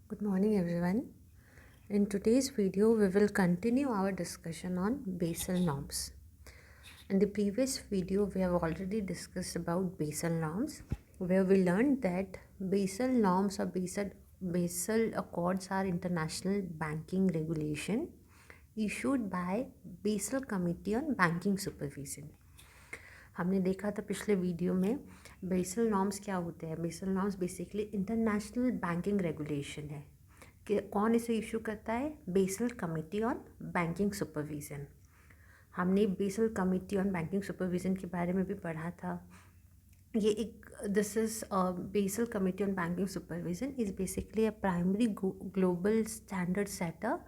Good morning, everyone. In today's video, we will continue our discussion on Basel norms. In the previous video, we have already discussed about Basel norms, where we learned that Basel norms or Basel Accords are international banking regulation issued by Basel Committee on Banking Supervision. हमने देखा था पिछले video में Basel norms क्या होते हैं. Basel norms basically international banking regulation है कि कौन इसे इशू करता है. Basel committee on banking supervision. हमने Basel committee on banking supervision के बारे में भी पढ़ा था. ये एक this is Basel committee on banking supervision is basically a primary global standard setter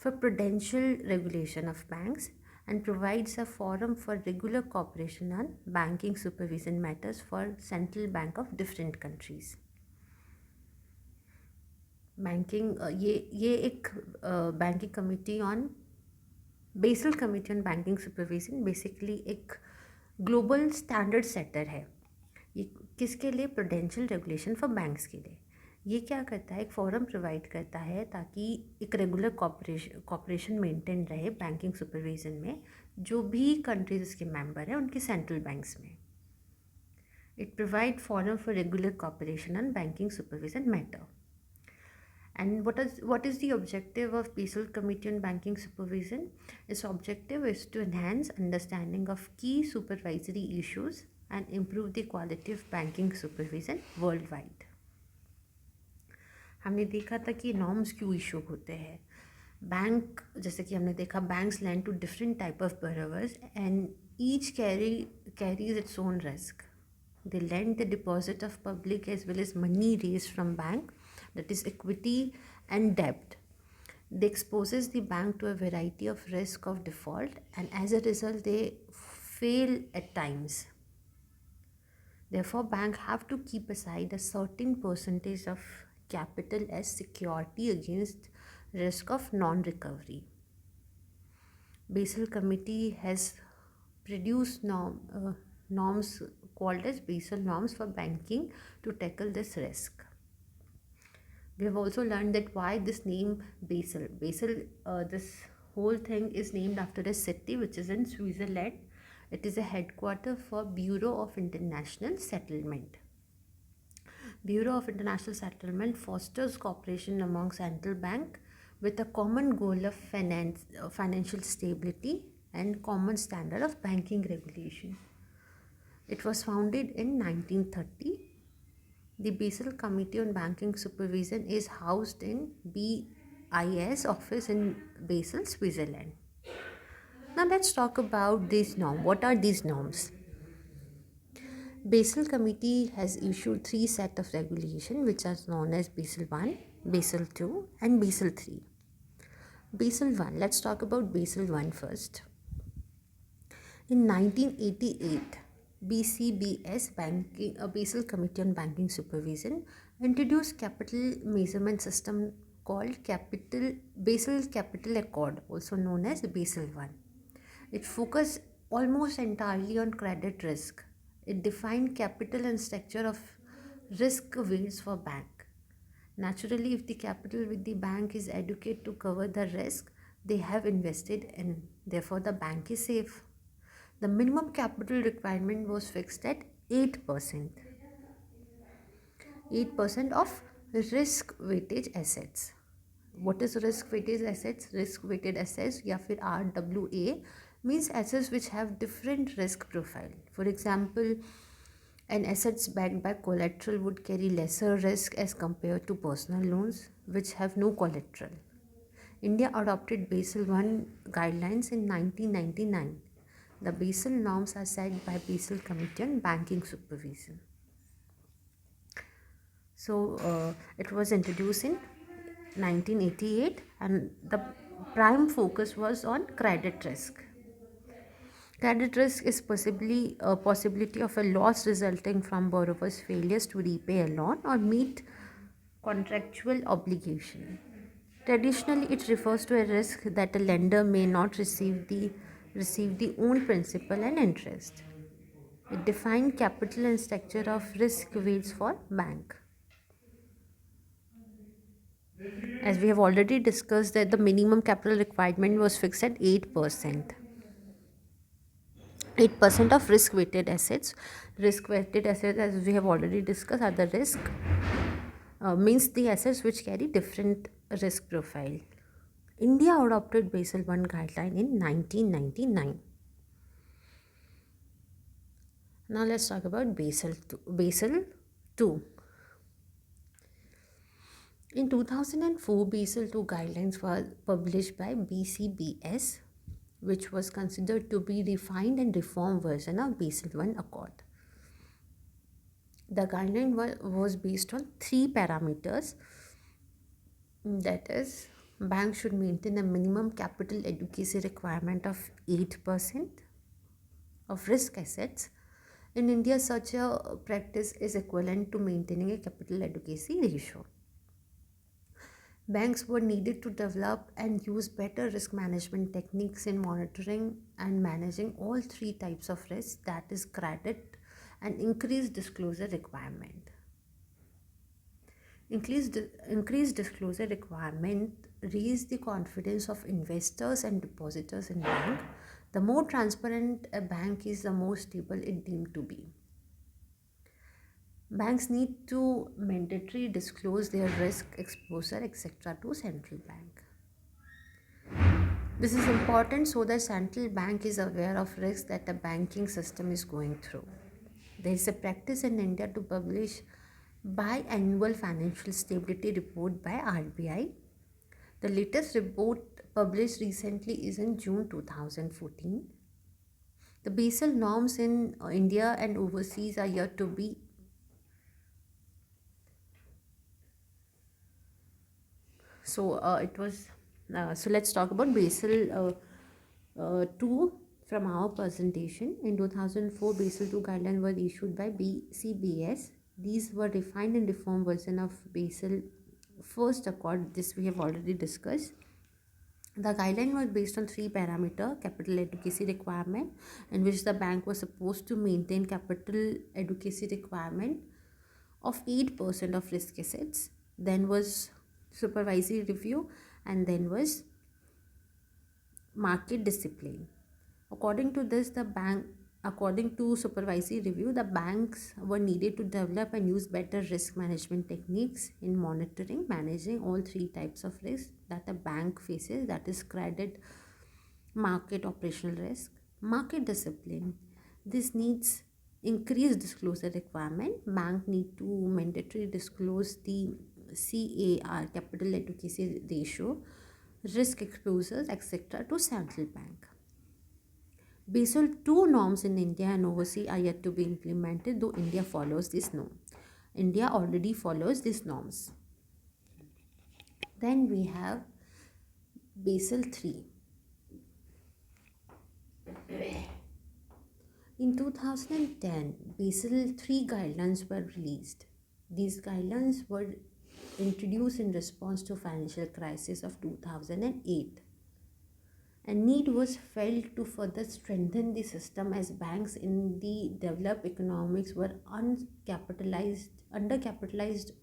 for prudential regulation of banks and provides a forum for regular cooperation on banking supervision matters for central bank of different countries. Banking ये एक banking committee on Basel committee on banking supervision basically एक global standard setter है. ये किसके लिए? Prudential regulation for banks के लिए. ये क्या करता है? एक फोरम प्रोवाइड करता है ताकि एक रेगुलर कॉपरेशन मेंटेन रहे बैंकिंग सुपरविजन में जो भी कंट्रीज इसके मेंबर हैं उनके सेंट्रल बैंक्स में. It provide forum for regular cooperation on banking supervision matter. And what is the objective of Basel Committee on Banking Supervision? Its objective is to enhance understanding of key supervisory issues and improve the quality of banking supervision worldwide. हमने देखा था कि norms क्यों issue होते हैं. Bank, जैसे कि हमने देखा, banks lend to different type of borrowers and each carries its own risk. They lend the deposit of public as well as money raised from bank, that is equity and debt. They exposes the bank to a variety of risk of default and as a result they fail at times. Therefore, bank have to keep aside a certain percentage of capital as security against risk of non-recovery. Basel Committee has produced norms called as Basel norms for banking to tackle this risk. We have also learned that why this name Basel. This whole thing is named after a city which is in Switzerland. It is a headquarter for Bureau of International Settlement. Bureau of International Settlement fosters cooperation among central bank with a common goal of financial stability and common standard of banking regulation. It was founded in 1930. The Basel Committee on Banking Supervision is housed in BIS office in Basel, Switzerland. Now let's talk about these norms. What are these norms? Basel Committee has issued 3 sets of regulation which are known as Basel 1, Basel 2 and Basel 3. Basel 1, let's talk about Basel 1 first. In 1988, BCBS Basel Committee on Banking Supervision introduced capital measurement system called Basel Capital Accord, also known as Basel 1. It focused almost entirely on credit risk. It defined capital and structure of risk weights for bank. Naturally, if the capital with the bank is adequate to cover the risk they have invested in, therefore the bank is safe. The minimum capital requirement was fixed at 8%. 8% of risk weighted assets. What is risk weighted assets? Risk weighted assets या फिर RWA means assets which have different risk profile. For example, an assets backed by collateral would carry lesser risk as compared to personal loans which have no collateral. India adopted Basel I guidelines in 1999. The Basel norms are set by Basel Committee on Banking Supervision. So it was introduced in 1988 and the prime focus was on credit risk. Credit risk is possibly a possibility of a loss resulting from borrower's failures to repay a loan or meet contractual obligation. Traditionally, it refers to a risk that a lender may not receive the own principal and interest. It defined capital and structure of risk weights for bank. As we have already discussed that the minimum capital requirement was fixed at 8%. 8% of risk weighted assets. Risk weighted assets, as we have already discussed, are the risk, means the assets which carry different risk profile. India adopted Basel I guideline in 1999. Now let's talk about Basel II. In 2004, Basel II guidelines were published by BCBS, which was considered to be refined and reformed version of Basel I Accord. The guideline was based on three parameters, that is, banks should maintain a minimum capital adequacy requirement of 8% of risk assets. In India, such a practice is equivalent to maintaining a capital adequacy ratio. Banks were needed to develop and use better risk management techniques in monitoring and managing all three types of risk, that is credit and increased disclosure requirement. Increased disclosure requirement raise the confidence of investors and depositors in bank. The more transparent a bank is, the more stable it deemed to be. Banks need to mandatory disclose their risk exposure, etc. to central bank. This is important so that central bank is aware of risks that the banking system is going through. There is a practice in India to publish biannual financial stability report by RBI. The latest report published recently is in June 2014. The Basel norms in India and overseas are yet to be so let's talk about Basel 2 from our presentation. In 2004, Basel 2 guidelines were issued by BCBS. These were refined and reformed version of Basel first Accord. This we have already discussed. The guideline was based on three parameter: capital adequacy requirement, in which the bank was supposed to maintain capital adequacy requirement of 8% of risk assets. Then was supervisory review, and then was market discipline. According to supervisory review, the banks were needed to develop and use better risk management techniques in monitoring, managing all three types of risk that a bank faces, that is credit, market, operational risk. Market discipline. This needs increased disclosure requirement. Bank need to mandatory disclose the CAR, capital adequacy ratio, risk exposures, etc. to central bank. Basel II norms in India and overseas are yet to be implemented, though India follows this norm. India already follows these norms. Then we have Basel III. In 2010, Basel III guidelines were released. These guidelines were introduced in response to financial crisis of 2008. A need was felt to further strengthen the system as banks in the developed economies were undercapitalized,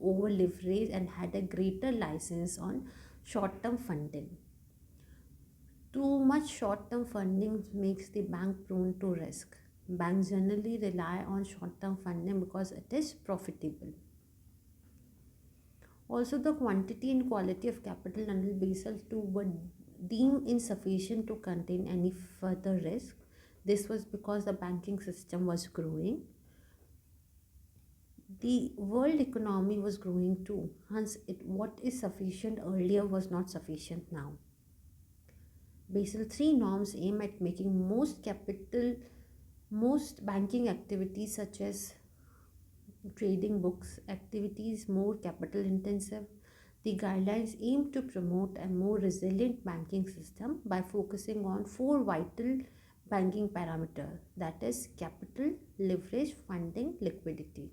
over-leveraged, and had a greater license on short-term funding. Too much short-term funding makes the bank prone to risk. Banks generally rely on short-term funding because it is profitable. Also, the quantity and quality of capital under Basel II were deemed insufficient to contain any further risk. This was because the banking system was growing. The world economy was growing too. Hence, what is sufficient earlier was not sufficient now. Basel III norms aim at making most banking activities such as trading books activities more capital intensive. The guidelines aim to promote a more resilient banking system by focusing on four vital banking parameters, that is capital, leverage, funding, liquidity.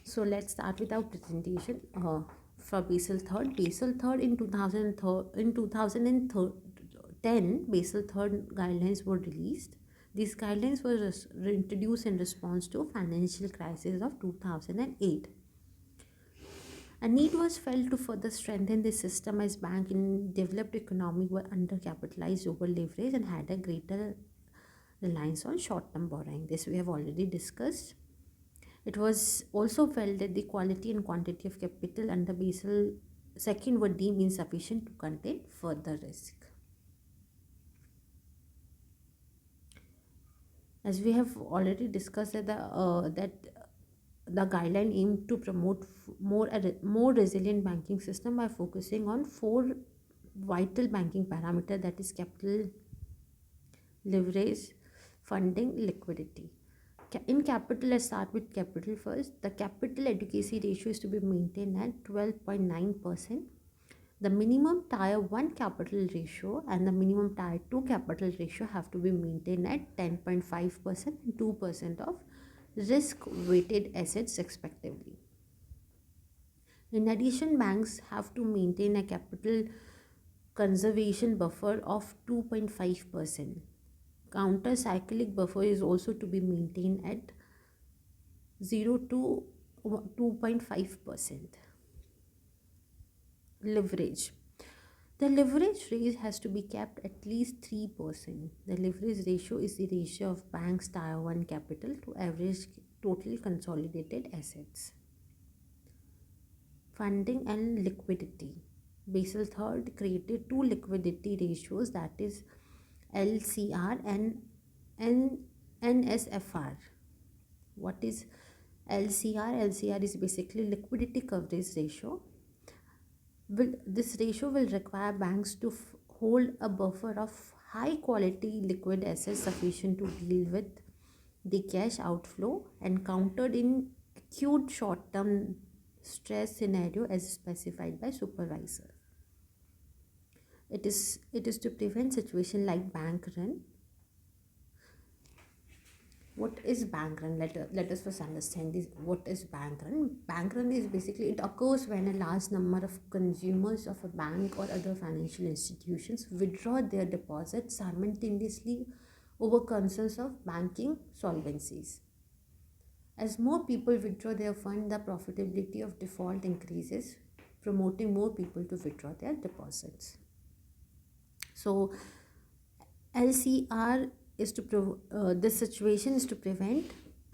So let's start with our presentation for Basel III. Basel III in 2010, Basel III guidelines were released. These guidelines were introduced in response to financial crisis of 2008. A need was felt to further strengthen the system as banks in developed economy were undercapitalized, over leveraged, and had a greater reliance on short-term borrowing. This we have already discussed. It was also felt that the quality and quantity of capital under Basel II were deemed insufficient to contain further risk. As we have already discussed that the guideline aimed to promote more resilient banking system by focusing on four vital banking parameter, that is capital, leverage, funding, liquidity. In capital, let's start with capital first. The capital adequacy ratio is to be maintained at 12.9%. The minimum tier 1 capital ratio and the minimum tier 2 capital ratio have to be maintained at 10.5% and 2% of risk weighted assets respectively. In addition, banks have to maintain a capital conservation buffer of 2.5%. Counter cyclic buffer is also to be maintained at 0 to 2.5%. Leverage. The leverage rate has to be kept at least 3%. The leverage ratio is the ratio of banks' tier 1 capital to average total consolidated assets. Funding and liquidity. Basel III created two liquidity ratios, that is LCR and NSFR. What is LCR? LCR is basically liquidity coverage ratio. This ratio will require banks to hold a buffer of high quality liquid assets sufficient to deal with the cash outflow encountered in acute short term stress scenario as specified by supervisor. It is to prevent situation like bank run. What is bank run? Let us first understand this. What is bank run? Bank run is basically, it occurs when a large number of consumers of a bank or other financial institutions withdraw their deposits simultaneously over concerns of banking solvencies. As more people withdraw their fund, the profitability of default increases, promoting more people to withdraw their deposits. So LCR is this situation is to prevent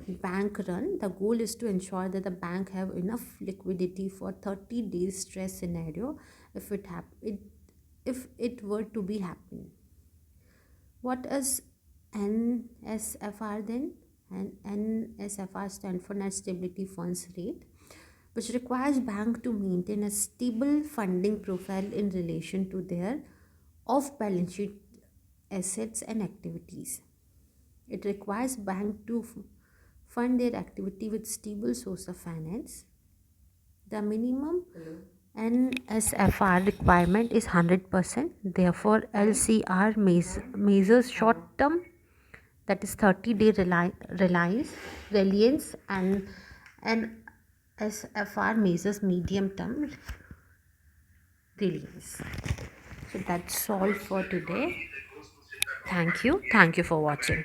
bank run. The goal is to ensure that the bank have enough liquidity for 30 days stress scenario if it were to be happen. What is NSFR then? And NSFR stand for Net Stability Funds Rate, which requires bank to maintain a stable funding profile in relation to their off balance sheet assets and activities. It requires bank to fund their activity with stable source of finance. The minimum NSFR requirement is 100%. Therefore, LCR measures short term, that is 30-day reliance, and NSFR measures medium term reliance. So that's all for today. Thank you for watching.